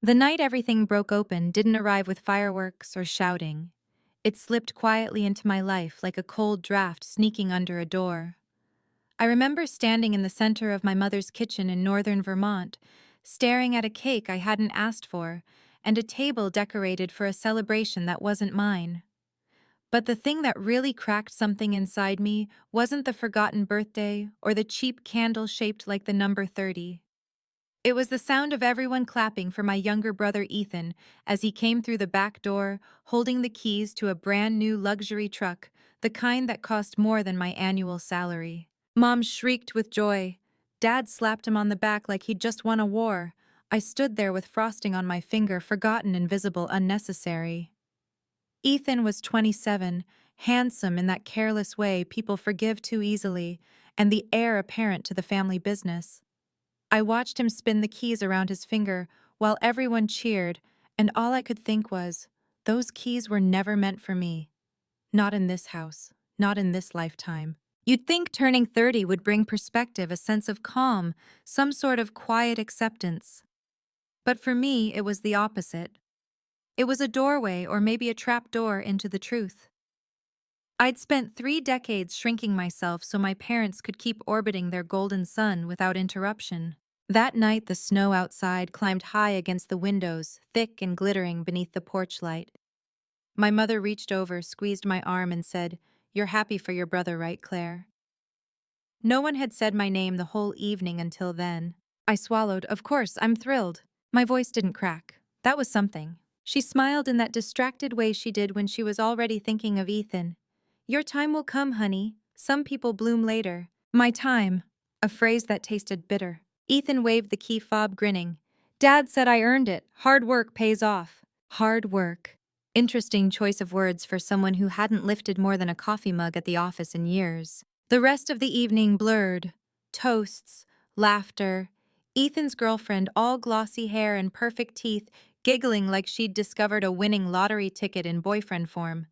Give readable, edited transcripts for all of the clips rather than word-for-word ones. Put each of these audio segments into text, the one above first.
The night everything broke open didn't arrive with fireworks or shouting. It slipped quietly into my life like a cold draft sneaking under a door. I remember standing in the center of my mother's kitchen in northern Vermont, staring at a cake I hadn't asked for, and a table decorated for a celebration that wasn't mine. But the thing that really cracked something inside me wasn't the forgotten birthday or the cheap candle shaped like the number 30. It was the sound of everyone clapping for my younger brother Ethan as he came through the back door, holding the keys to a brand new luxury truck, the kind that cost more than my annual salary. Mom shrieked with joy. Dad slapped him on the back like he'd just won a war. I stood there with frosting on my finger, forgotten, invisible, unnecessary. Ethan was 27, handsome in that careless way people forgive too easily, and the heir apparent to the family business. I watched him spin the keys around his finger while everyone cheered, and all I could think was, those keys were never meant for me. Not in this house, not in this lifetime. You'd think turning 30 would bring perspective, a sense of calm, some sort of quiet acceptance. But for me, it was the opposite. It was a doorway or maybe a trap door into the truth. I'd spent 3 decades shrinking myself so my parents could keep orbiting their golden sun without interruption. That night, the snow outside climbed high against the windows, thick and glittering beneath the porch light. My mother reached over, squeezed my arm, and said, "You're happy for your brother, right, Claire?" No one had said my name the whole evening until then. I swallowed. Of course, I'm thrilled. My voice didn't crack. That was something. She smiled in that distracted way she did when she was already thinking of Ethan. "Your time will come, honey. Some people bloom later." My time. A phrase that tasted bitter. Ethan waved the key fob, grinning. "Dad said I earned it. Hard work pays off." Hard work. Interesting choice of words for someone who hadn't lifted more than a coffee mug at the office in years. The rest of the evening blurred. Toasts, laughter, Ethan's girlfriend, all glossy hair and perfect teeth, giggling like she'd discovered a winning lottery ticket in boyfriend form.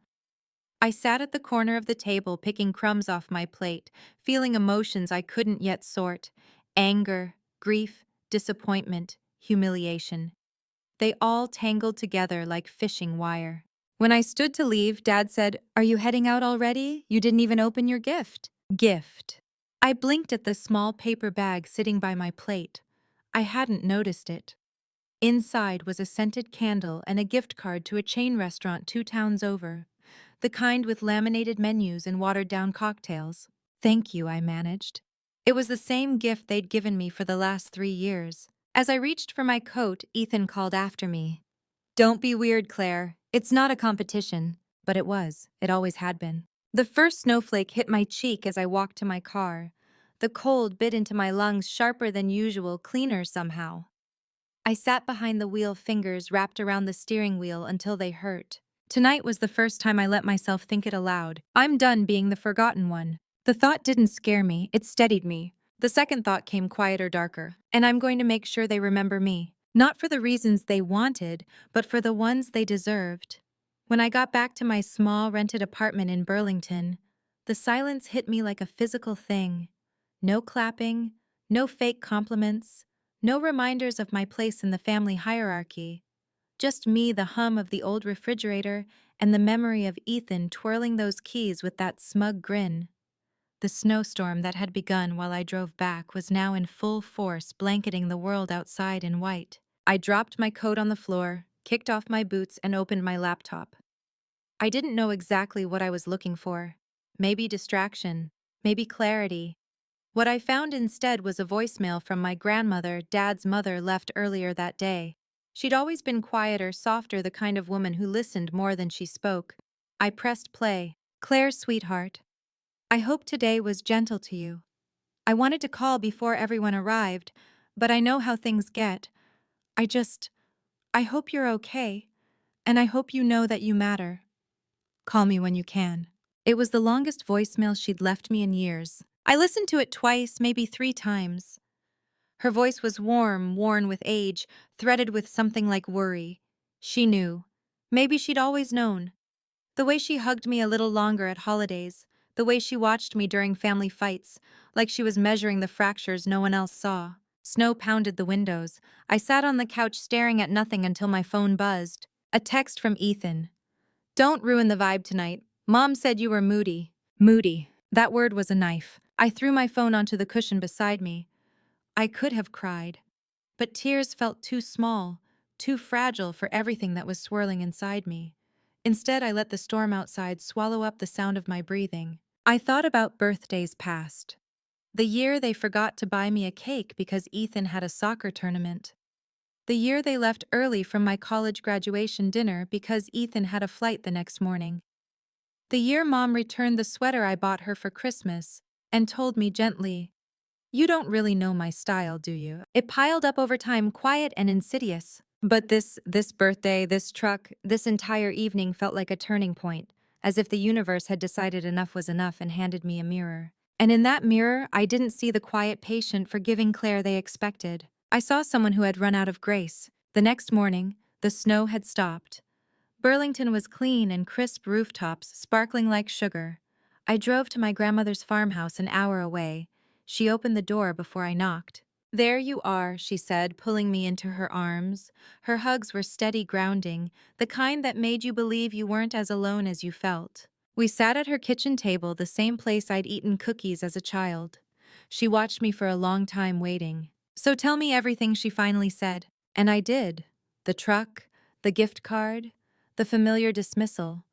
I sat at the corner of the table picking crumbs off my plate, feeling emotions I couldn't yet sort. Anger, grief, disappointment, humiliation. They all tangled together like fishing wire. When I stood to leave, Dad said, "Are you heading out already? You didn't even open your gift." Gift. I blinked at the small paper bag sitting by my plate. I hadn't noticed it. Inside was a scented candle and a gift card to a chain restaurant 2 towns over, the kind with laminated menus and watered-down cocktails. "Thank you," I managed. It was the same gift they'd given me for the last 3 years. As I reached for my coat, Ethan called after me. "Don't be weird, Claire. It's not a competition." But it was. It always had been. The first snowflake hit my cheek as I walked to my car. The cold bit into my lungs sharper than usual, cleaner somehow. I sat behind the wheel, fingers wrapped around the steering wheel until they hurt. Tonight was the first time I let myself think it aloud. I'm done being the forgotten one. The thought didn't scare me, it steadied me. The second thought came quieter, darker. And I'm going to make sure they remember me. Not for the reasons they wanted, but for the ones they deserved. When I got back to my small rented apartment in Burlington, the silence hit me like a physical thing. No clapping, no fake compliments, no reminders of my place in the family hierarchy. Just me, the hum of the old refrigerator, and the memory of Ethan twirling those keys with that smug grin. The snowstorm that had begun while I drove back was now in full force, blanketing the world outside in white. I dropped my coat on the floor, kicked off my boots, and opened my laptop. I didn't know exactly what I was looking for. Maybe distraction, maybe clarity. What I found instead was a voicemail from my grandmother, Dad's mother, left earlier that day. She'd always been quieter, softer, the kind of woman who listened more than she spoke. I pressed play. "Claire, sweetheart. I hope today was gentle to you. I wanted to call before everyone arrived, but I know how things get. I hope you're okay, and I hope you know that you matter. Call me when you can." It was the longest voicemail she'd left me in years. I listened to it twice, maybe 3 times. Her voice was warm, worn with age, threaded with something like worry. She knew. Maybe she'd always known. The way she hugged me a little longer at holidays, the way she watched me during family fights, like she was measuring the fractures no one else saw. Snow pounded the windows. I sat on the couch staring at nothing until my phone buzzed. A text from Ethan. "Don't ruin the vibe tonight. Mom said you were moody." Moody. That word was a knife. I threw my phone onto the cushion beside me. I could have cried, but tears felt too small, too fragile for everything that was swirling inside me. Instead, I let the storm outside swallow up the sound of my breathing. I thought about birthdays past. The year they forgot to buy me a cake because Ethan had a soccer tournament. The year they left early from my college graduation dinner because Ethan had a flight the next morning. The year Mom returned the sweater I bought her for Christmas and told me gently, "You don't really know my style, do you?" It piled up over time, quiet and insidious. But this birthday, this truck, this entire evening felt like a turning point, as if the universe had decided enough was enough and handed me a mirror. And in that mirror, I didn't see the quiet, patient, forgiving Claire they expected. I saw someone who had run out of grace. The next morning, the snow had stopped. Burlington was clean and crisp rooftops, sparkling like sugar. I drove to my grandmother's farmhouse an hour away. She opened the door before I knocked. "There you are," she said, pulling me into her arms. Her hugs were steady grounding, the kind that made you believe you weren't as alone as you felt. We sat at her kitchen table, the same place I'd eaten cookies as a child. She watched me for a long time waiting. "So tell me everything," she finally said. And I did. The truck, the gift card, the familiar dismissal,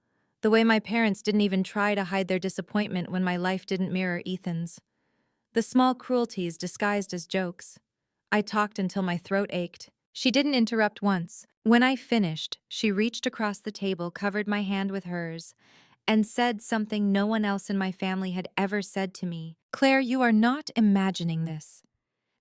the way my parents didn't even try to hide their disappointment when my life didn't mirror Ethan's. The small cruelties disguised as jokes. I talked until my throat ached. She didn't interrupt once. When I finished, she reached across the table, covered my hand with hers, and said something no one else in my family had ever said to me. "Claire, you are not imagining this.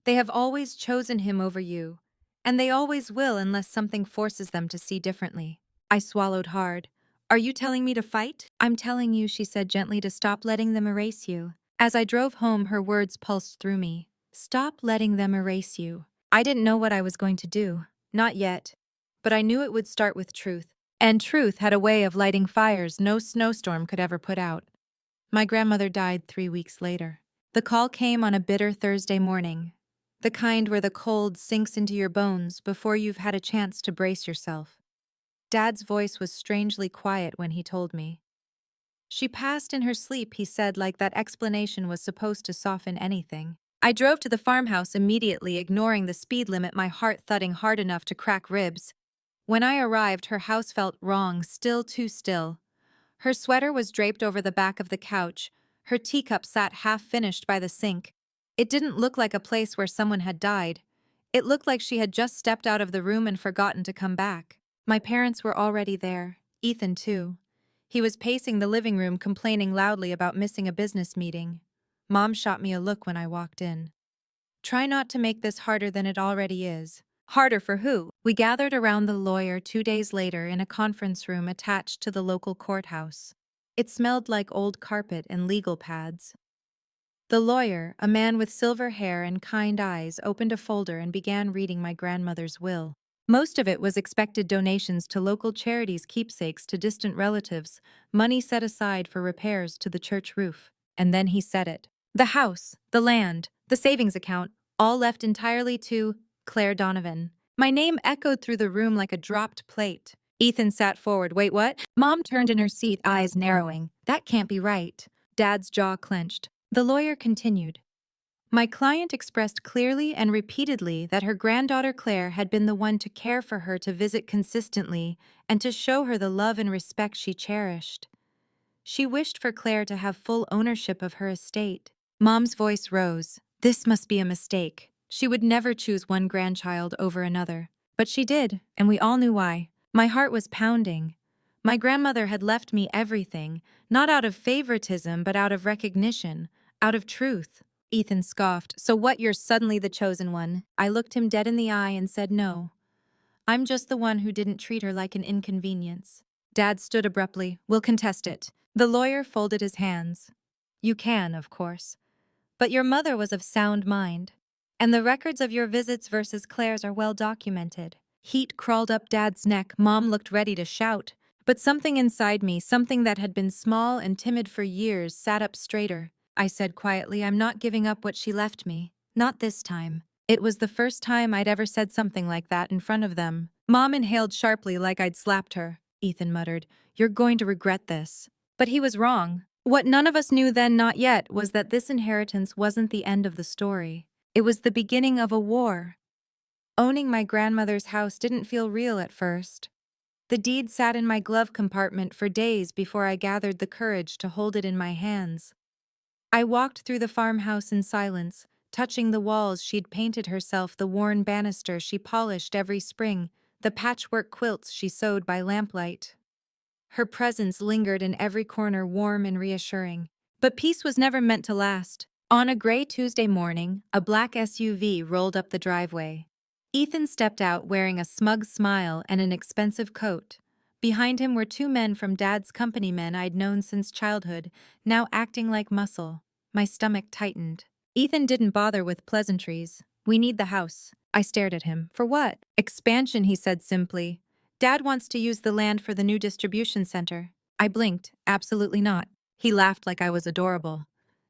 They have always chosen him over you, and they always will unless something forces them to see differently." I swallowed hard. "Are you telling me to fight?" "I'm telling you," she said gently, "to stop letting them erase you." As I drove home, her words pulsed through me. Stop letting them erase you. I didn't know what I was going to do. Not yet. But I knew it would start with truth. And truth had a way of lighting fires no snowstorm could ever put out. My grandmother died 3 weeks later. The call came on a bitter Thursday morning. The kind where the cold sinks into your bones before you've had a chance to brace yourself. Dad's voice was strangely quiet when he told me. "She passed in her sleep," he said, like that explanation was supposed to soften anything. I drove to the farmhouse immediately, ignoring the speed limit, my heart thudding hard enough to crack ribs. When I arrived, her house felt wrong, still too still. Her sweater was draped over the back of the couch. Her teacup sat half-finished by the sink. It didn't look like a place where someone had died. It looked like she had just stepped out of the room and forgotten to come back. My parents were already there. Ethan, too. He was pacing the living room, complaining loudly about missing a business meeting. Mom shot me a look when I walked in. "Try not to make this harder than it already is." Harder for who? We gathered around the lawyer 2 days later in a conference room attached to the local courthouse. It smelled like old carpet and legal pads. The lawyer, a man with silver hair and kind eyes, opened a folder and began reading my grandmother's will. Most of it was expected donations to local charities, keepsakes to distant relatives, money set aside for repairs to the church roof. And then he said it. The house, the land, the savings account, all left entirely to Claire Donovan. My name echoed through the room like a dropped plate. Ethan sat forward. "Wait, what?" Mom turned in her seat, eyes narrowing. "That can't be right." Dad's jaw clenched. The lawyer continued. My client expressed clearly and repeatedly that her granddaughter Claire had been the one to care for her, to visit consistently, and to show her the love and respect she cherished. She wished for Claire to have full ownership of her estate. Mom's voice rose. This must be a mistake. She would never choose one grandchild over another. But she did, and we all knew why. My heart was pounding. My grandmother had left me everything, not out of favoritism, but out of recognition, out of truth. Ethan scoffed. "So what, you're suddenly the chosen one?" I looked him dead in the eye and said no. "I'm just the one who didn't treat her like an inconvenience." Dad stood abruptly. "We'll contest it." The lawyer folded his hands. "You can, of course. But your mother was of sound mind. And the records of your visits versus Claire's are well documented." Heat crawled up Dad's neck. Mom looked ready to shout. But something inside me, something that had been small and timid for years, sat up straighter. I said quietly, "I'm not giving up what she left me. Not this time." It was the first time I'd ever said something like that in front of them. Mom inhaled sharply like I'd slapped her. Ethan muttered, "You're going to regret this." But he was wrong. What none of us knew then, not yet, was that this inheritance wasn't the end of the story. It was the beginning of a war. Owning my grandmother's house didn't feel real at first. The deed sat in my glove compartment for days before I gathered the courage to hold it in my hands. I walked through the farmhouse in silence, touching the walls she'd painted herself, the worn banister she polished every spring, the patchwork quilts she sewed by lamplight. Her presence lingered in every corner, warm and reassuring. But peace was never meant to last. On a gray Tuesday morning, a black SUV rolled up the driveway. Ethan stepped out wearing a smug smile and an expensive coat. Behind him were two men from Dad's company, men I'd known since childhood, now acting like muscle. My stomach tightened. Ethan didn't bother with pleasantries. "We need the house." I stared at him. "For what?" "Expansion," he said simply. "Dad wants to use the land for the new distribution center." I blinked. "Absolutely not." He laughed like I was adorable.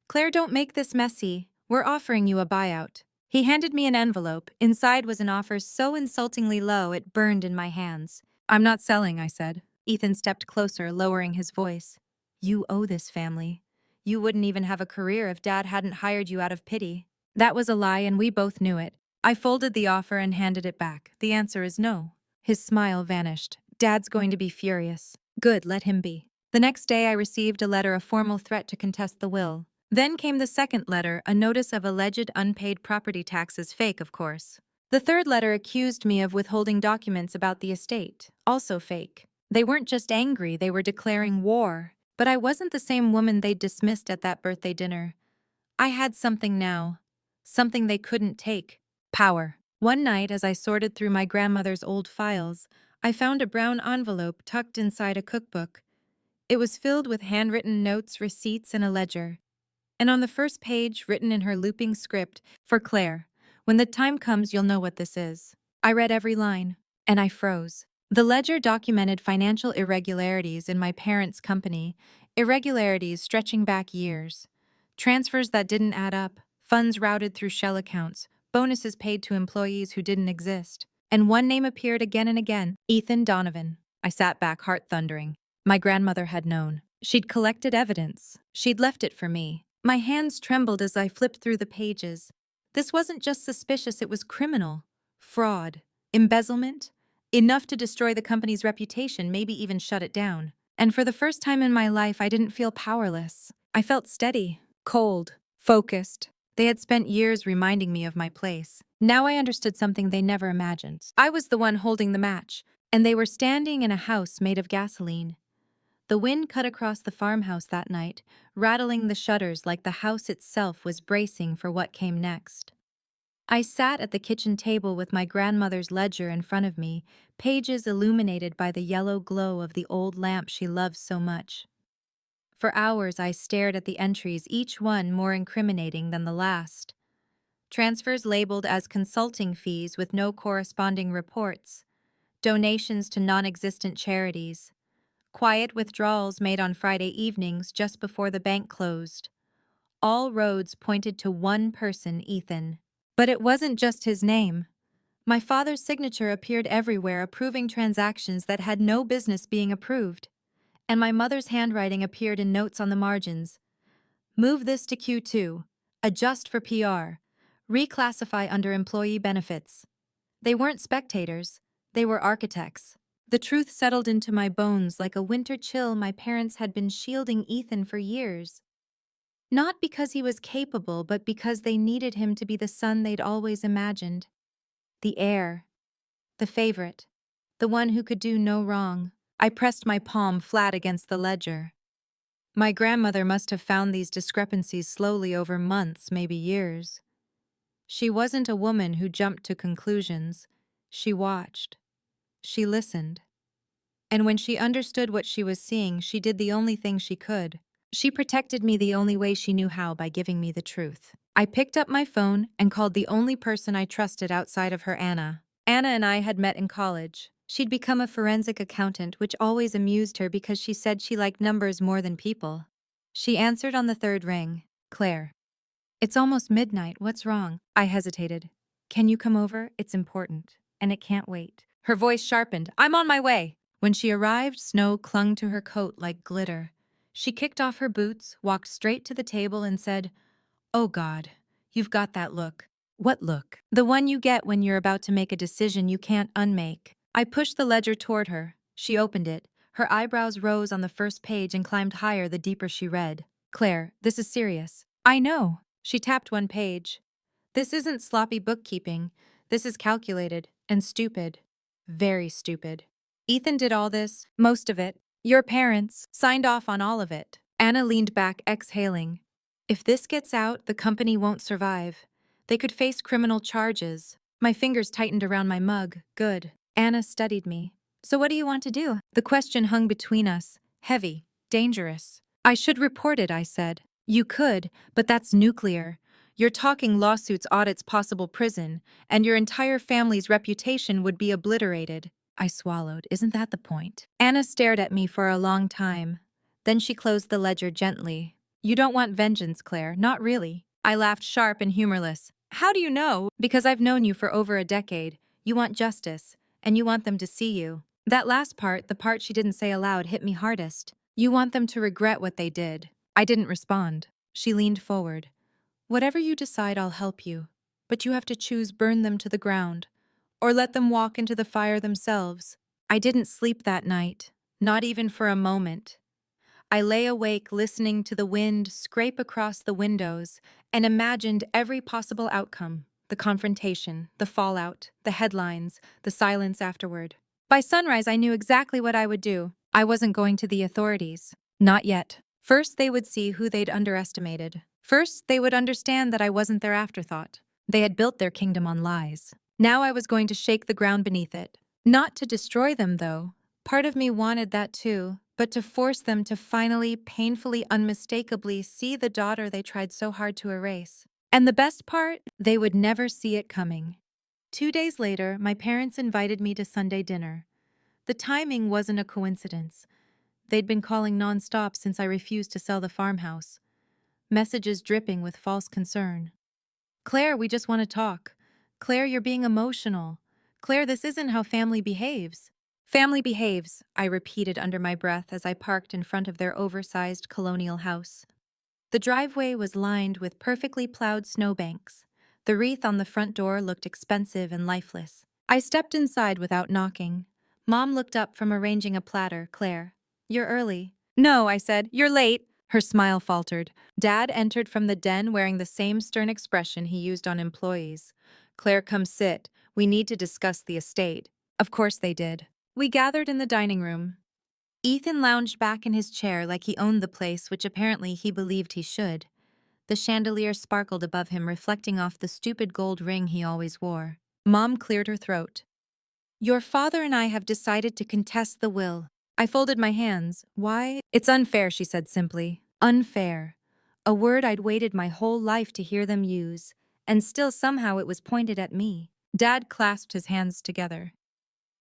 "Claire, don't make this messy. We're offering you a buyout." He handed me an envelope. Inside was an offer so insultingly low it burned in my hands. "I'm not selling," I said. Ethan stepped closer, lowering his voice. "You owe this family. You wouldn't even have a career if Dad hadn't hired you out of pity." That was a lie, and we both knew it. I folded the offer and handed it back. "The answer is no." His smile vanished. "Dad's going to be furious." "Good, let him be." The next day I received a letter, a formal threat to contest the will. Then came the second letter, a notice of alleged unpaid property taxes, fake of course. The third letter accused me of withholding documents about the estate, also fake. They weren't just angry, they were declaring war. But I wasn't the same woman they'd dismissed at that birthday dinner. I had something now. Something they couldn't take. Power. One night, as I sorted through my grandmother's old files, I found a brown envelope tucked inside a cookbook. It was filled with handwritten notes, receipts, and a ledger. And on the first page, written in her looping script, "For Claire, when the time comes, you'll know what this is." I read every line, and I froze. The ledger documented financial irregularities in my parents' company, irregularities stretching back years. Transfers that didn't add up, funds routed through shell accounts, bonuses paid to employees who didn't exist. And one name appeared again and again: Ethan Donovan. I sat back, heart thundering. My grandmother had known. She'd collected evidence. She'd left it for me. My hands trembled as I flipped through the pages. This wasn't just suspicious, it was criminal. Fraud. Embezzlement. Enough to destroy the company's reputation, maybe even shut it down. And for the first time in my life, I didn't feel powerless. I felt steady, cold, focused. They had spent years reminding me of my place. Now I understood something they never imagined. I was the one holding the match, and they were standing in a house made of gasoline. The wind cut across the farmhouse that night, rattling the shutters like the house itself was bracing for what came next. I sat at the kitchen table with my grandmother's ledger in front of me, pages illuminated by the yellow glow of the old lamp she loved so much. For hours I stared at the entries, each one more incriminating than the last. Transfers labeled as consulting fees with no corresponding reports, donations to non-existent charities, quiet withdrawals made on Friday evenings just before the bank closed. All roads pointed to one person, Ethan. But it wasn't just his name. My father's signature appeared everywhere, approving transactions that had no business being approved. And my mother's handwriting appeared in notes on the margins. "Move this to Q2. Adjust for PR. Reclassify under employee benefits." They weren't spectators. They were architects. The truth settled into my bones like a winter chill. My parents had been shielding Ethan for years. Not because he was capable, but because they needed him to be the son they'd always imagined. The heir. The favorite. The one who could do no wrong. I pressed my palm flat against the ledger. My grandmother must have found these discrepancies slowly over months, maybe years. She wasn't a woman who jumped to conclusions. She watched. She listened. And when she understood what she was seeing, she did the only thing she could. She protected me the only way she knew how, by giving me the truth. I picked up my phone and called the only person I trusted outside of her, Anna. Anna and I had met in college. She'd become a forensic accountant, which always amused her because she said she liked numbers more than people. She answered on the third ring. "Claire." "It's almost midnight. What's wrong?" I hesitated. Can you come over? It's important. And it can't wait. Her voice sharpened. I'm on my way. When she arrived, snow clung to her coat like glitter. She kicked off her boots, walked straight to the table, and said, "Oh God, you've got that look." What look? The one you get when you're about to make a decision you can't unmake. I pushed the ledger toward her. She opened it. Her eyebrows rose on the first page and climbed higher the deeper she read. Claire, this is serious. I know. She tapped one page. This isn't sloppy bookkeeping. This is calculated and stupid. Very stupid. Ethan did all this, most of it. Your parents signed off on all of it. Anna leaned back, exhaling. If this gets out, the company won't survive. They could face criminal charges. My fingers tightened around my mug. Good. Anna studied me. So what do you want to do? The question hung between us. Heavy. Dangerous. I should report it, I said. You could, but that's nuclear. You're talking lawsuits, audits, possible prison, and your entire family's reputation would be obliterated. I swallowed. Isn't that the point? Anna stared at me for a long time. Then she closed the ledger gently. You don't want vengeance, Claire. Not really. I laughed, sharp and humorless. How do you know? Because I've known you for over a decade. You want justice, and you want them to see you. That last part, the part she didn't say aloud, hit me hardest. You want them to regret what they did. I didn't respond. She leaned forward. Whatever you decide, I'll help you. But you have to choose burn them to the ground, or let them walk into the fire themselves. I didn't sleep that night, not even for a moment. I lay awake listening to the wind scrape across the windows and imagined every possible outcome: the confrontation, the fallout, the headlines, the silence afterward. By sunrise, I knew exactly what I would do. I wasn't going to the authorities. Not yet. First, they would see who they'd underestimated. First, they would understand that I wasn't their afterthought. They had built their kingdom on lies. Now I was going to shake the ground beneath it. Not to destroy them, though. Part of me wanted that too, but to force them to finally, painfully, unmistakably see the daughter they tried so hard to erase. And the best part? They would never see it coming. 2 days later, my parents invited me to Sunday dinner. The timing wasn't a coincidence. They'd been calling nonstop since I refused to sell the farmhouse. Messages dripping with false concern. Claire, we just want to talk. Claire, you're being emotional. Claire, this isn't how family behaves. Family behaves, I repeated under my breath as I parked in front of their oversized colonial house. The driveway was lined with perfectly plowed snowbanks. The wreath on the front door looked expensive and lifeless. I stepped inside without knocking. Mom looked up from arranging a platter. Claire, you're early. No, I said, you're late. Her smile faltered. Dad entered from the den wearing the same stern expression he used on employees. Claire, come sit. We need to discuss the estate. Of course they did. We gathered in the dining room. Ethan lounged back in his chair like he owned the place, which apparently he believed he should. The chandelier sparkled above him, reflecting off the stupid gold ring he always wore. Mom cleared her throat. Your father and I have decided to contest the will. I folded my hands. Why? It's unfair, she said simply. Unfair. A word I'd waited my whole life to hear them use, and still somehow it was pointed at me. Dad clasped his hands together.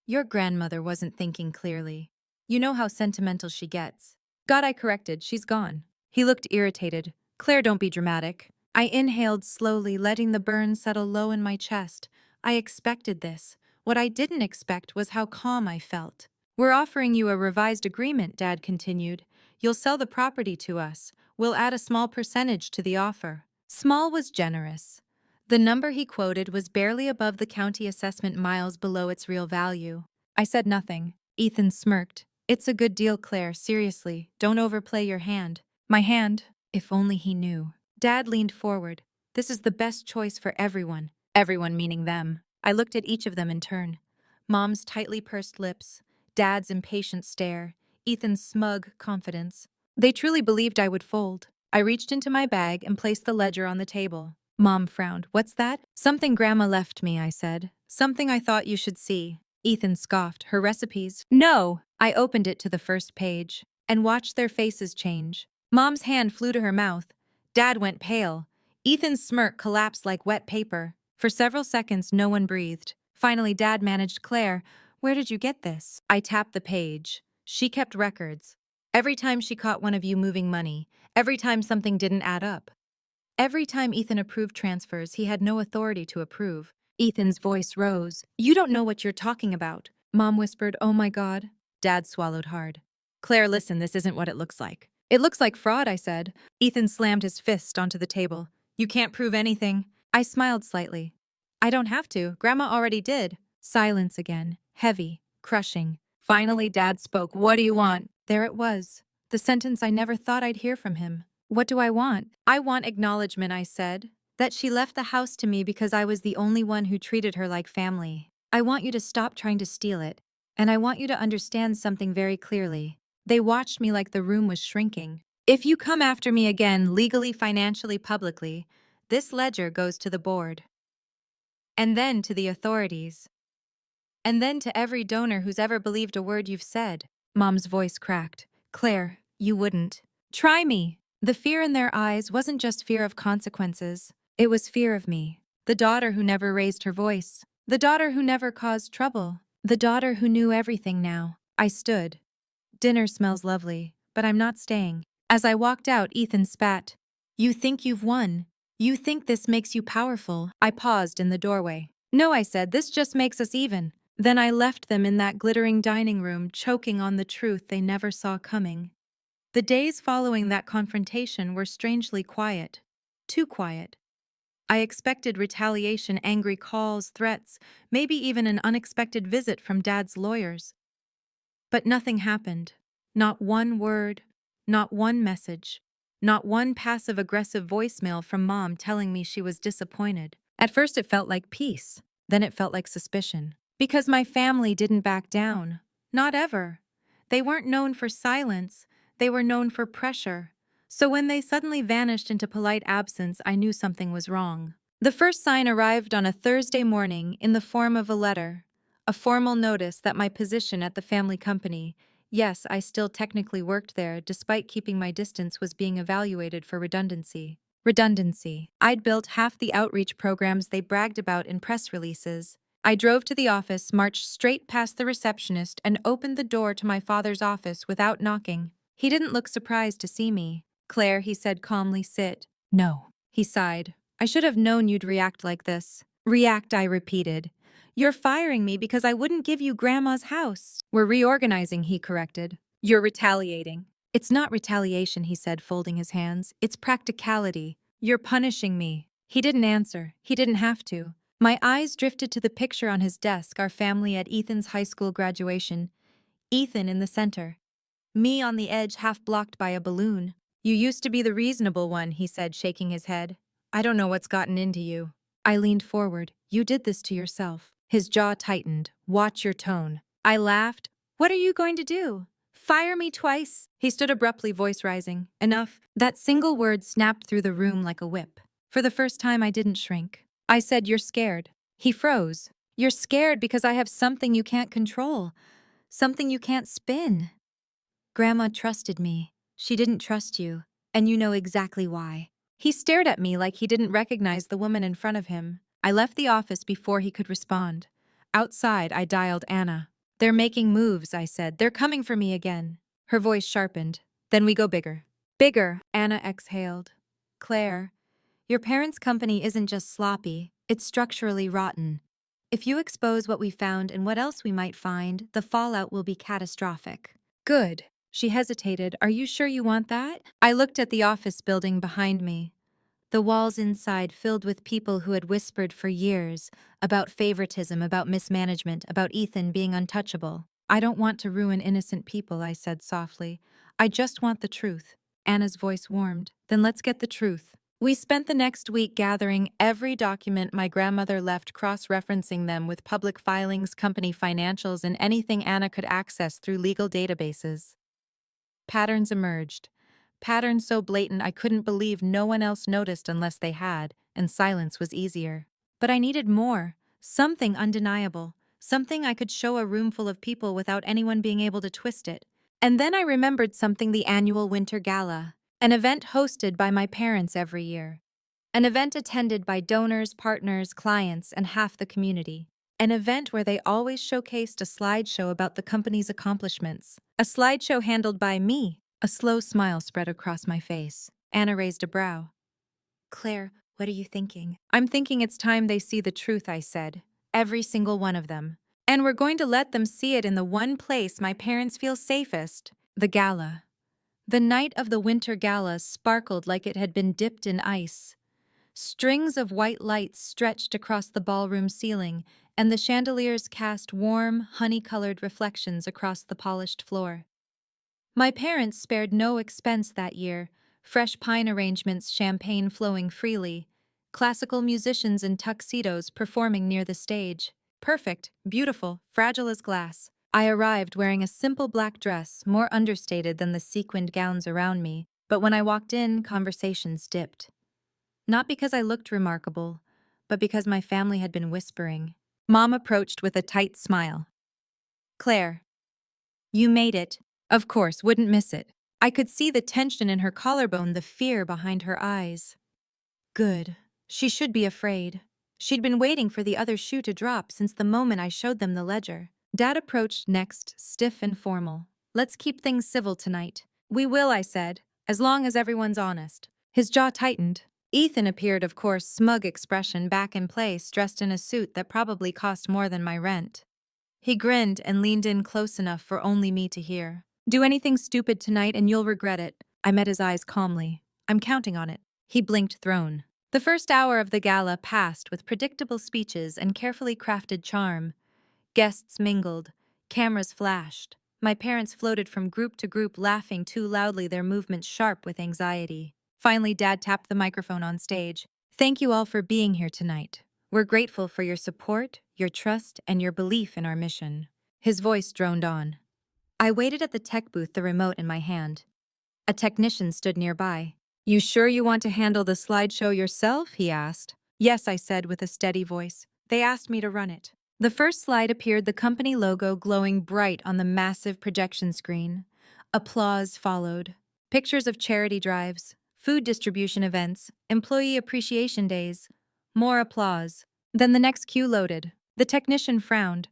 Your grandmother wasn't thinking clearly. You know how sentimental she gets. God, I corrected, she's gone. He looked irritated. Claire, don't be dramatic. I inhaled slowly, letting the burn settle low in my chest. I expected this. What I didn't expect was how calm I felt. We're offering you a revised agreement, Dad continued. You'll sell the property to us. We'll add a small percentage to the offer. Small was generous. The number he quoted was barely above the county assessment, miles below its real value. I said nothing. Ethan smirked. It's a good deal, Claire. Seriously, don't overplay your hand. My hand? If only he knew. Dad leaned forward. This is the best choice for everyone. Everyone meaning them. I looked at each of them in turn. Mom's tightly pursed lips, Dad's impatient stare, Ethan's smug confidence. They truly believed I would fold. I reached into my bag and placed the ledger on the table. Mom frowned. What's that? Something Grandma left me, I said. Something I thought you should see. Ethan scoffed. Her recipes? No! I opened it to the first page and watched their faces change. Mom's hand flew to her mouth. Dad went pale. Ethan's smirk collapsed like wet paper. For several seconds, no one breathed. Finally, Dad managed. Claire, where did you get this? I tapped the page. She kept records. Every time she caught one of you moving money, every time something didn't add up. Every time Ethan approved transfers he had no authority to approve. Ethan's voice rose. You don't know what you're talking about. Mom whispered, oh my God. Dad swallowed hard. Claire, listen, this isn't what it looks like. It looks like fraud, I said. Ethan slammed his fist onto the table. You can't prove anything. I smiled slightly. I don't have to. Grandma already did. Silence again. Heavy. Crushing. Finally, Dad spoke. What do you want? There it was. The sentence I never thought I'd hear from him. What do I want? I want acknowledgement, I said. That she left the house to me because I was the only one who treated her like family. I want you to stop trying to steal it. And I want you to understand something very clearly. They watched me like the room was shrinking. If you come after me again, legally, financially, publicly, this ledger goes to the board. And then to the authorities. And then to every donor who's ever believed a word you've said. Mom's voice cracked. Claire, you wouldn't. Try me. The fear in their eyes wasn't just fear of consequences. It was fear of me. The daughter who never raised her voice. The daughter who never caused trouble. The daughter who knew everything now. I stood. Dinner smells lovely, but I'm not staying. As I walked out, Ethan spat. You think you've won. You think this makes you powerful. I paused in the doorway. No, I said, this just makes us even. Then I left them in that glittering dining room, choking on the truth they never saw coming. The days following that confrontation were strangely quiet. Too quiet. I expected retaliation, angry calls, threats, maybe even an unexpected visit from Dad's lawyers. But nothing happened. Not one word, not one message, not one passive-aggressive voicemail from Mom telling me she was disappointed. At first it felt like peace, then it felt like suspicion. Because my family didn't back down. Not ever. They weren't known for silence, they were known for pressure. So when they suddenly vanished into polite absence, I knew something was wrong. The first sign arrived on a Thursday morning in the form of a letter. A formal notice that my position at the family company, yes, I still technically worked there despite keeping my distance, was being evaluated for redundancy. Redundancy. I'd built half the outreach programs they bragged about in press releases. I drove to the office, marched straight past the receptionist, and opened the door to my father's office without knocking. He didn't look surprised to see me. Claire, he said calmly, sit. No. He sighed. I should have known you'd react like this. React, I repeated. You're firing me because I wouldn't give you Grandma's house. We're reorganizing, he corrected. You're retaliating. It's not retaliation, he said, folding his hands. It's practicality. You're punishing me. He didn't answer. He didn't have to. My eyes drifted to the picture on his desk, our family at Ethan's high school graduation. Ethan in the center. Me on the edge, half blocked by a balloon. You used to be the reasonable one, he said, shaking his head. I don't know what's gotten into you. I leaned forward. You did this to yourself. His jaw tightened. Watch your tone. I laughed. What are you going to do? Fire me twice? He stood abruptly, voice rising. Enough. That single word snapped through the room like a whip. For the first time, I didn't shrink. I said, you're scared. He froze. You're scared because I have something you can't control. Something you can't spin. Grandma trusted me. She didn't trust you. And you know exactly why. He stared at me like he didn't recognize the woman in front of him. I left the office before he could respond. Outside, I dialed Anna. They're making moves, I said. They're coming for me again. Her voice sharpened. Then we go bigger. Bigger, Anna exhaled. Claire, your parents' company isn't just sloppy, it's structurally rotten. If you expose what we found and what else we might find, the fallout will be catastrophic. Good. She hesitated. Are you sure you want that? I looked at the office building behind me. The walls inside filled with people who had whispered for years about favoritism, about mismanagement, about Ethan being untouchable. I don't want to ruin innocent people, I said softly. I just want the truth. Anna's voice warmed. Then let's get the truth. We spent the next week gathering every document my grandmother left, cross-referencing them with public filings, company financials, and anything Anna could access through legal databases. Patterns emerged. Patterns so blatant I couldn't believe no one else noticed unless they had, and silence was easier. But I needed more. Something undeniable. Something I could show a room full of people without anyone being able to twist it. And then I remembered something: the annual Winter Gala. An event hosted by my parents every year. An event attended by donors, partners, clients, and half the community. An event where they always showcased a slideshow about the company's accomplishments. A slideshow handled by me. A slow smile spread across my face. Anna raised a brow. Claire, What are you thinking? I'm thinking it's time they see the truth, I said. Every single one of them. And we're going to let them see it in the one place my parents feel safest, the gala. The night of the winter gala sparkled like it had been dipped in ice. Strings of white lights stretched across the ballroom ceiling, and the chandeliers cast warm, honey-colored reflections across the polished floor. My parents spared no expense that year, fresh pine arrangements, champagne flowing freely, classical musicians in tuxedos performing near the stage. Perfect, beautiful, fragile as glass. I arrived wearing a simple black dress, more understated than the sequined gowns around me, but when I walked in, conversations dipped. Not because I looked remarkable, but because my family had been whispering. Mom approached with a tight smile. Claire, you made it. Of course, wouldn't miss it. I could see the tension in her collarbone, the fear behind her eyes. Good. She should be afraid. She'd been waiting for the other shoe to drop since the moment I showed them the ledger. Dad approached next, stiff and formal. Let's keep things civil tonight. We will, I said, as long as everyone's honest. His jaw tightened. Ethan appeared, of course, smug expression back in place, dressed in a suit that probably cost more than my rent. He grinned and leaned in close enough for only me to hear. Do anything stupid tonight and you'll regret it. I met his eyes calmly. I'm counting on it. He blinked thrown. The first hour of the gala passed with predictable speeches and carefully crafted charm. Guests mingled. Cameras flashed. My parents floated from group to group, laughing too loudly, their movements sharp with anxiety. Finally, Dad tapped the microphone on stage. Thank you all for being here tonight. We're grateful for your support, your trust, and your belief in our mission. His voice droned on. I waited at the tech booth, the remote in my hand. A technician stood nearby. You sure you want to handle the slideshow yourself? He asked. Yes, I said with a steady voice. They asked me to run it. The first slide appeared, the company logo glowing bright on the massive projection screen. Applause followed. Pictures of charity drives, food distribution events, employee appreciation days. More applause. Then the next cue loaded. The technician frowned.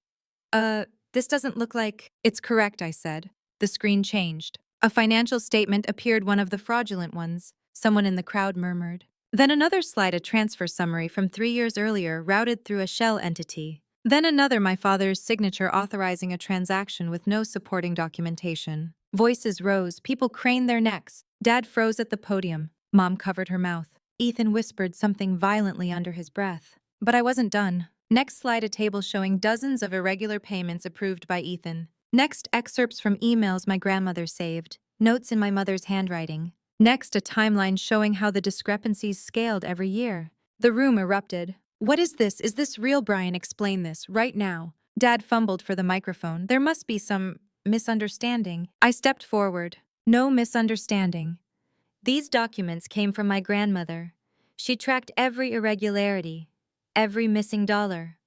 This doesn't look like... It's correct, I said. The screen changed. A financial statement appeared, one of the fraudulent ones. Someone in the crowd murmured. Then another slide, a transfer summary from 3 years earlier, routed through a shell entity. Then another, my father's signature authorizing a transaction with no supporting documentation. Voices rose, people craned their necks. Dad froze at the podium. Mom covered her mouth. Ethan whispered something violently under his breath. But I wasn't done. Next slide, a table showing dozens of irregular payments approved by Ethan. Next, excerpts from emails my grandmother saved. Notes in my mother's handwriting. Next, a timeline showing how the discrepancies scaled every year. The room erupted. What is this? Is this real, Brian? Explain this, right now. Dad fumbled for the microphone. There must be some misunderstanding. I stepped forward. No misunderstanding. These documents came from my grandmother. She tracked every irregularity, every missing dollar,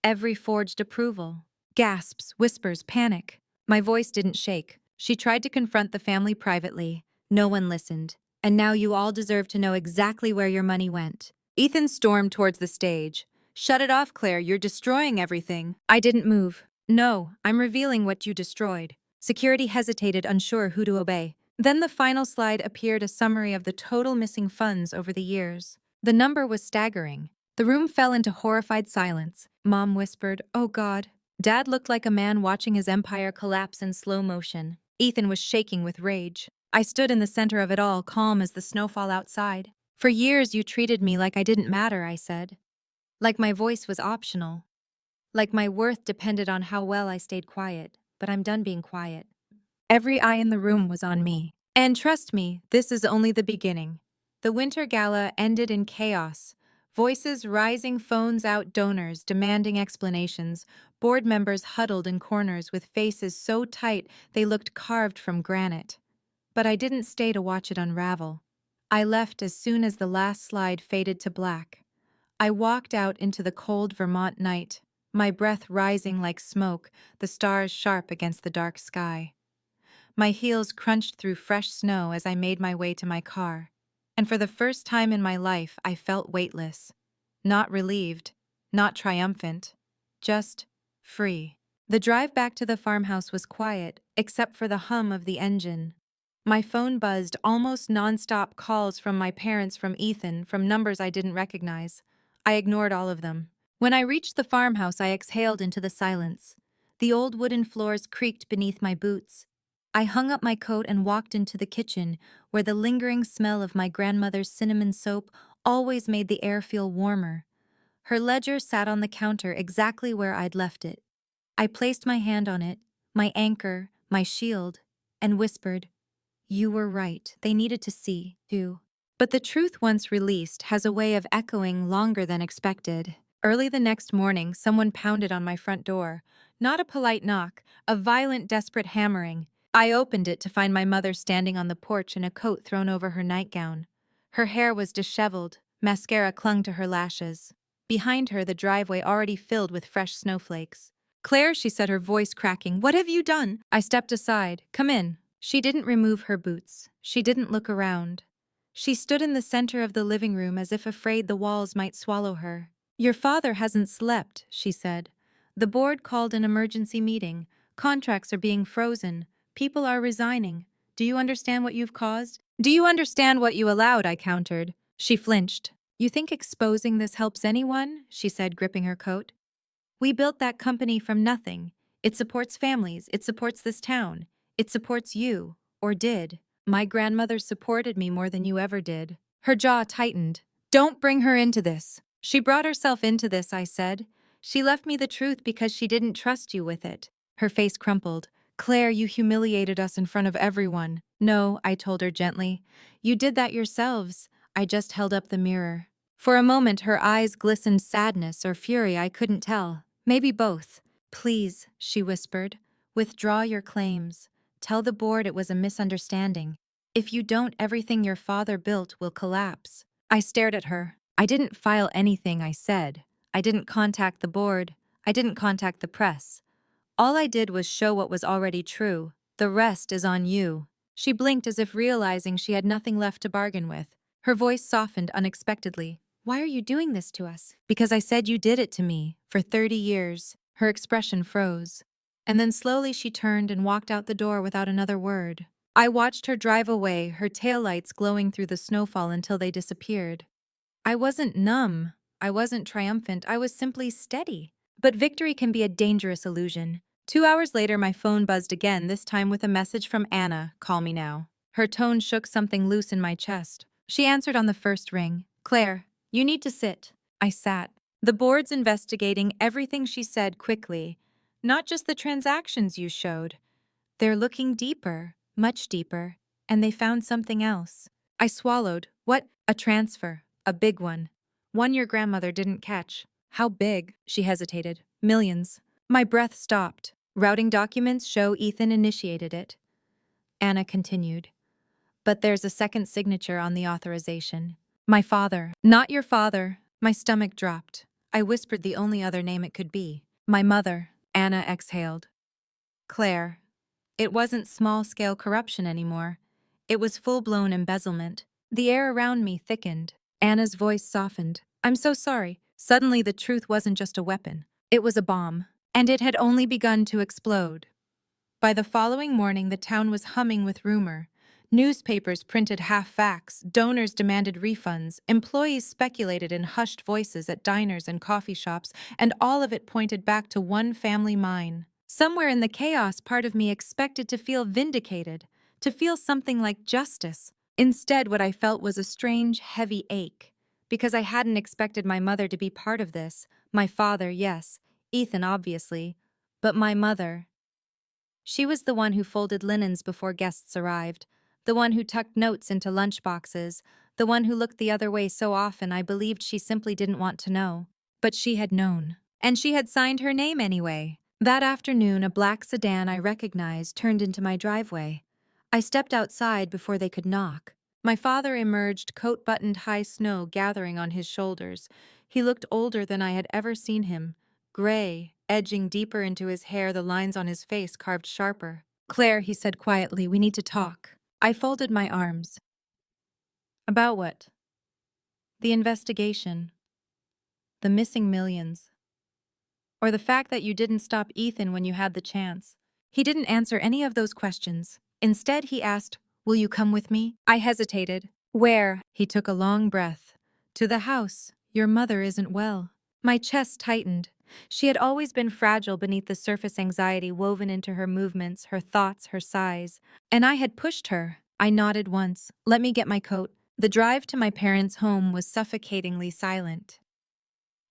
every forged approval. Gasps, whispers, panic. My voice didn't shake. She tried to confront the family privately. No one listened. And now you all deserve to know exactly where your money went. Ethan stormed towards the stage. Shut it off, Claire. You're destroying everything. I didn't move. No, I'm revealing what you destroyed. Security hesitated, unsure who to obey. Then the final slide appeared, a summary of the total missing funds over the years. The number was staggering. The room fell into horrified silence. Mom whispered, "Oh God." Dad looked like a man watching his empire collapse in slow motion. Ethan was shaking with rage. I stood in the center of it all, calm as the snowfall outside. For years you treated me like I didn't matter, I said. Like my voice was optional. Like my worth depended on how well I stayed quiet. But I'm done being quiet. Every eye in the room was on me. And trust me, this is only the beginning. The winter gala ended in chaos. Voices rising, phones out, donors demanding explanations, board members huddled in corners with faces so tight they looked carved from granite. But I didn't stay to watch it unravel. I left as soon as the last slide faded to black. I walked out into the cold Vermont night, my breath rising like smoke, the stars sharp against the dark sky. My heels crunched through fresh snow as I made my way to my car, and for the first time in my life I felt weightless. Not relieved, not triumphant, just free. The drive back to the farmhouse was quiet, except for the hum of the engine. My phone buzzed, almost nonstop calls from my parents, from Ethan, from numbers I didn't recognize. I ignored all of them. When I reached the farmhouse, I exhaled into the silence. The old wooden floors creaked beneath my boots. I hung up my coat and walked into the kitchen, where the lingering smell of my grandmother's cinnamon soap always made the air feel warmer. Her ledger sat on the counter exactly where I'd left it. I placed my hand on it, my anchor, my shield, and whispered, "You were right. They needed to see, too." But the truth, once released, has a way of echoing longer than expected. Early the next morning, someone pounded on my front door. Not a polite knock, a violent, desperate hammering. I opened it to find my mother standing on the porch in a coat thrown over her nightgown. Her hair was disheveled, mascara clung to her lashes. Behind her, the driveway already filled with fresh snowflakes. "Claire," she said, her voice cracking, "what have you done?" I stepped aside. "Come in." She didn't remove her boots. She didn't look around. She stood in the center of the living room as if afraid the walls might swallow her. "Your father hasn't slept," she said. "The board called an emergency meeting. Contracts are being frozen. People are resigning. Do you understand what you've caused?" "Do you understand what you allowed?" I countered. She flinched. "You think exposing this helps anyone?" she said, gripping her coat. "We built that company from nothing. It supports families. It supports this town. It supports you, or did. My grandmother supported me more than you ever did." Her jaw tightened. "Don't bring her into this." "She brought herself into this," I said. "She left me the truth because she didn't trust you with it." Her face crumpled. "Claire, you humiliated us in front of everyone." "No," I told her gently. "You did that yourselves." I just held up the mirror. For a moment, her eyes glistened, sadness or fury, I couldn't tell. Maybe both. "Please," she whispered, "withdraw your claims. Tell the board it was a misunderstanding. If you don't, everything your father built will collapse." I stared at her. "I didn't file anything," I said. "I didn't contact the board. I didn't contact the press. All I did was show what was already true. The rest is on you." She blinked as if realizing she had nothing left to bargain with. Her voice softened unexpectedly. "Why are you doing this to us?" "Because I said you did it to me, for 30 years. Her expression froze. And then slowly she turned and walked out the door without another word. I watched her drive away, her taillights glowing through the snowfall until they disappeared. I wasn't numb. I wasn't triumphant. I was simply steady. But victory can be a dangerous illusion. 2 hours later, my phone buzzed again, this time with a message from Anna, "Call me now." Her tone shook something loose in my chest. She answered on the first ring. "Claire, you need to sit." I sat. "The board's investigating everything," she said quickly. "Not just the transactions you showed. They're looking deeper, much deeper, and they found something else." I swallowed. "What?" "A transfer. A big one. One your grandmother didn't catch." "How big?" She hesitated. "Millions." My breath stopped. "Routing documents show Ethan initiated it." Anna continued. "But there's a second signature on the authorization. My father." "Not your father." My stomach dropped. I whispered the only other name it could be. "My mother." Anna exhaled. "Claire." It wasn't small-scale corruption anymore. It was full-blown embezzlement. The air around me thickened. Anna's voice softened. "I'm so sorry." Suddenly, the truth wasn't just a weapon. It was a bomb. And it had only begun to explode. By the following morning, the town was humming with rumor. Newspapers printed half-facts, donors demanded refunds, employees speculated in hushed voices at diners and coffee shops, and all of it pointed back to one family mine. Somewhere in the chaos, part of me expected to feel vindicated, to feel something like justice. Instead, what I felt was a strange, heavy ache. Because I hadn't expected my mother to be part of this. My father, yes. Ethan, obviously. But my mother. She was the one who folded linens before guests arrived, the one who tucked notes into lunchboxes, the one who looked the other way so often I believed she simply didn't want to know. But she had known. And she had signed her name anyway. That afternoon, a black sedan I recognized turned into my driveway. I stepped outside before they could knock. My father emerged, coat buttoned, high snow gathering on his shoulders. He looked older than I had ever seen him. Gray, edging deeper into his hair, the lines on his face carved sharper. "Claire," he said quietly, "we need to talk." I folded my arms. "About what?" "The investigation. The missing millions. Or the fact that you didn't stop Ethan when you had the chance." He didn't answer any of those questions. Instead, he asked, Will you come with me? I hesitated. Where? He took a long breath. To the house. Your mother isn't well. My chest tightened. She had always been fragile beneath the surface anxiety woven into her movements, her thoughts, her sighs. And I had pushed her. I nodded once. Let me get my coat. The drive to my parents' home was suffocatingly silent.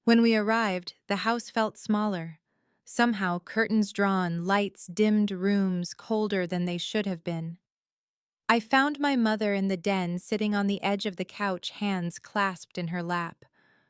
When we arrived, the house felt smaller. Somehow, curtains drawn, lights dimmed rooms colder than they should have been. I found my mother in the den, sitting on the edge of the couch, hands clasped in her lap.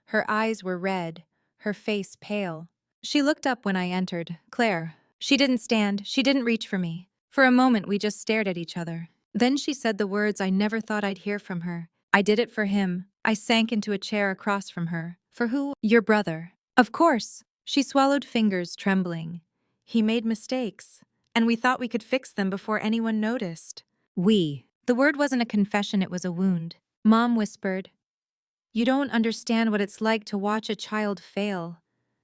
Her eyes were red, her face pale. She looked up when I entered. Claire. She didn't stand, she didn't reach for me. For a moment, we just stared at each other. Then she said the words I never thought I'd hear from her. I did it for him. I sank into a chair across from her. For who? Your brother. Of course. She swallowed, fingers trembling. He made mistakes, and we thought we could fix them before anyone noticed. We. The word wasn't a confession, it was a wound. Mom whispered, "You don't understand what it's like to watch a child fail.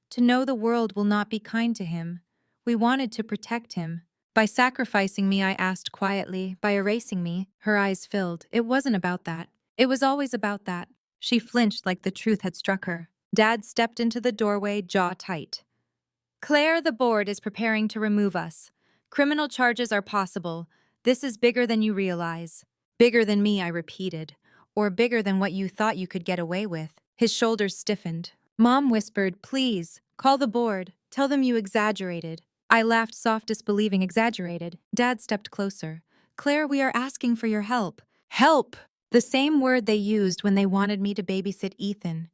To know the world will not be kind to him. We wanted to protect him. By sacrificing me," I asked quietly, "by erasing me." Her eyes filled. It wasn't about that. It was always about that. She flinched like the truth had struck her. Dad stepped into the doorway, jaw tight. "Claire, the board is preparing to remove us. Criminal charges are possible. This is bigger than you realize." Bigger than me, I repeated. Or bigger than what you thought you could get away with. His shoulders stiffened. Mom whispered, "Please, call the board. Tell them you exaggerated." I laughed, soft disbelieving. Exaggerated. Dad stepped closer. "Claire, we are asking for your help." Help! The same word they used when they wanted me to babysit Ethan.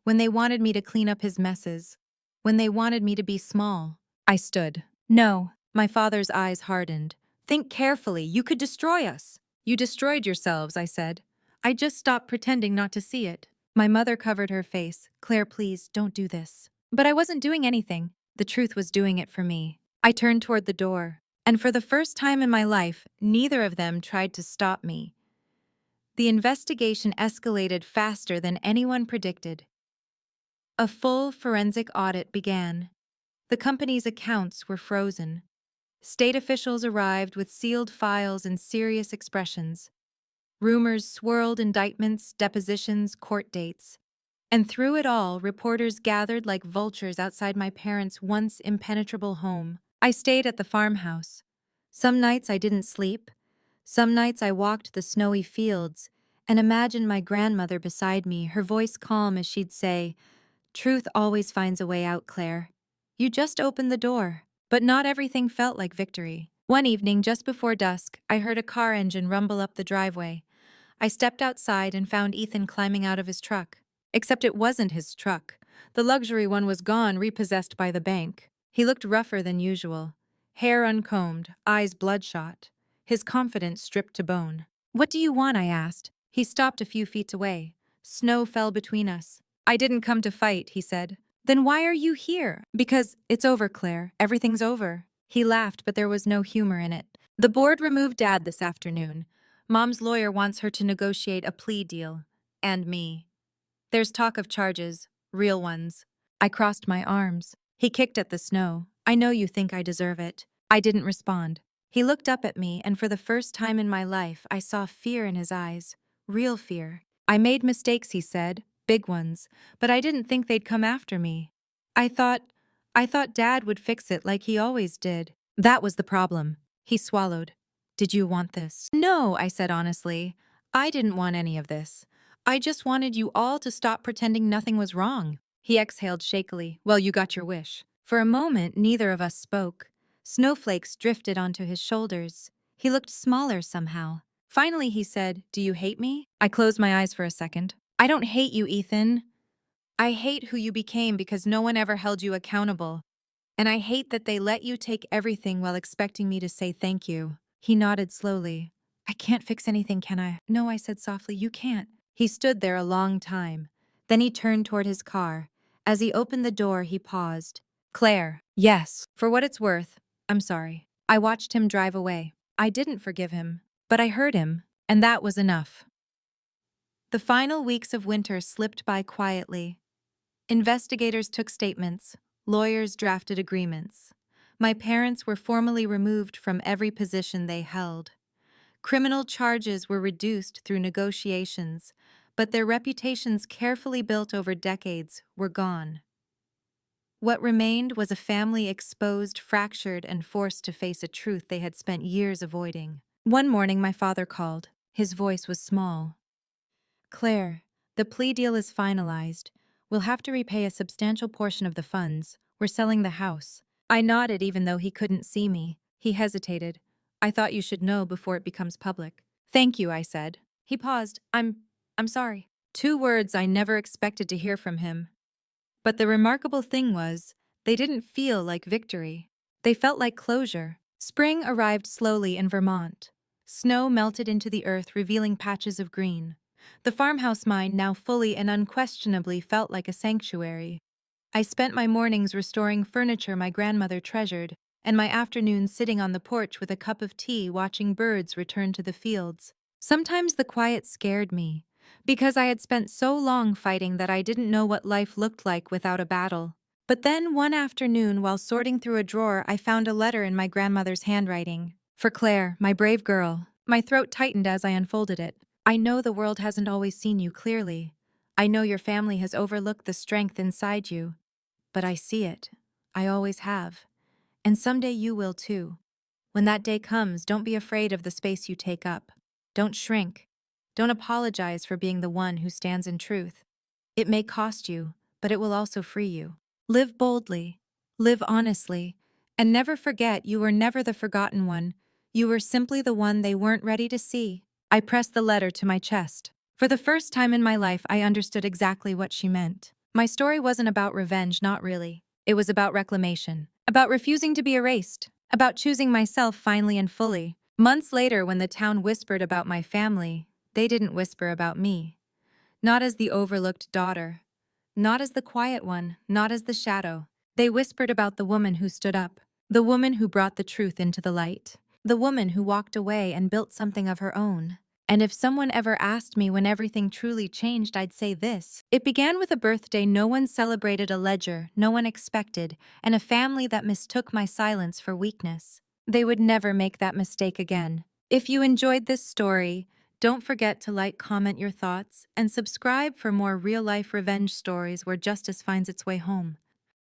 When they wanted me to clean up his messes. When they wanted me to be small. I stood. "No." My father's eyes hardened. "Think carefully. You could destroy us." "You destroyed yourselves," I said. "I just stopped pretending not to see it." My mother covered her face. "Claire, please, don't do this." But I wasn't doing anything. The truth was doing it for me. I turned toward the door. And for the first time in my life, neither of them tried to stop me. The investigation escalated faster than anyone predicted. A full forensic audit began. The company's accounts were frozen. State officials arrived with sealed files and serious expressions. Rumors swirled, indictments, depositions, court dates. And through it all, reporters gathered like vultures outside my parents' once impenetrable home. I stayed at the farmhouse. Some nights I didn't sleep. Some nights I walked the snowy fields and imagined my grandmother beside me, her voice calm as she'd say, "Truth always finds a way out, Claire. You just open the door." But not everything felt like victory. One evening, just before dusk, I heard a car engine rumble up the driveway. I stepped outside and found Ethan climbing out of his truck. Except it wasn't his truck. The luxury one was gone, repossessed by the bank. He looked rougher than usual. Hair uncombed, eyes bloodshot. His confidence stripped to bone. "What do you want?" I asked. He stopped a few feet away. Snow fell between us. "I didn't come to fight," he said. "Then why are you here?" "Because it's over, Claire. Everything's over." He laughed, but there was no humor in it. "The board removed Dad this afternoon. Mom's lawyer wants her to negotiate a plea deal. And me. There's talk of charges, real ones." I crossed my arms. He kicked at the snow. "I know you think I deserve it." I didn't respond. He looked up at me, and for the first time in my life, I saw fear in his eyes. Real fear. "I made mistakes," he said. "Big ones. But I didn't think they'd come after me. I thought Dad would fix it like he always did." That was the problem. He swallowed. "Did you want this?" "No," I said honestly. "I didn't want any of this. I just wanted you all to stop pretending nothing was wrong." He exhaled shakily. "Well, you got your wish." For a moment, neither of us spoke. Snowflakes drifted onto his shoulders. He looked smaller somehow. Finally, he said, "Do you hate me?" I closed my eyes for a second. "I don't hate you, Ethan. I hate who you became because no one ever held you accountable. And I hate that they let you take everything while expecting me to say thank you." He nodded slowly. "I can't fix anything, can I?" "No," I said softly, "you can't." He stood there a long time. Then he turned toward his car. As he opened the door, he paused. "Claire." "Yes." "For what it's worth, I'm sorry." I watched him drive away. I didn't forgive him, but I heard him, and that was enough. The final weeks of winter slipped by quietly. Investigators took statements. Lawyers drafted agreements. My parents were formally removed from every position they held. Criminal charges were reduced through negotiations, but their reputations carefully built over decades were gone. What remained was a family exposed, fractured, and forced to face a truth they had spent years avoiding. One morning, my father called. His voice was small. "Claire, the plea deal is finalized. We'll have to repay a substantial portion of the funds. We're selling the house." I nodded even though he couldn't see me. He hesitated. "I thought you should know before it becomes public." "Thank you," I said. He paused. I'm sorry." 2 words I never expected to hear from him. But the remarkable thing was, they didn't feel like victory. They felt like closure. Spring arrived slowly in Vermont. Snow melted into the earth, revealing patches of green. The farmhouse mine now fully and unquestionably felt like a sanctuary. I spent my mornings restoring furniture my grandmother treasured, and my afternoons sitting on the porch with a cup of tea watching birds return to the fields. Sometimes the quiet scared me, because I had spent so long fighting that I didn't know what life looked like without a battle. But then one afternoon, while sorting through a drawer, I found a letter in my grandmother's handwriting. "For Claire, my brave girl." My throat tightened as I unfolded it. "I know the world hasn't always seen you clearly. I know your family has overlooked the strength inside you. But I see it. I always have. And someday you will too. When that day comes, don't be afraid of the space you take up. Don't shrink. Don't apologize for being the one who stands in truth. It may cost you, but it will also free you. Live boldly. Live honestly. And never forget you were never the forgotten one. You were simply the one they weren't ready to see." I pressed the letter to my chest. For the first time in my life, I understood exactly what she meant. My story wasn't about revenge, not really. It was about reclamation, about refusing to be erased, about choosing myself finally and fully. Months later, when the town whispered about my family, they didn't whisper about me. Not as the overlooked daughter, not as the quiet one, not as the shadow. They whispered about the woman who stood up, the woman who brought the truth into the light, the woman who walked away and built something of her own. And if someone ever asked me when everything truly changed, I'd say this: it began with a birthday no one celebrated, a ledger no one expected, and a family that mistook my silence for weakness. They would never make that mistake again. If you enjoyed this story, don't forget to like, comment your thoughts, and subscribe for more real-life revenge stories where justice finds its way home.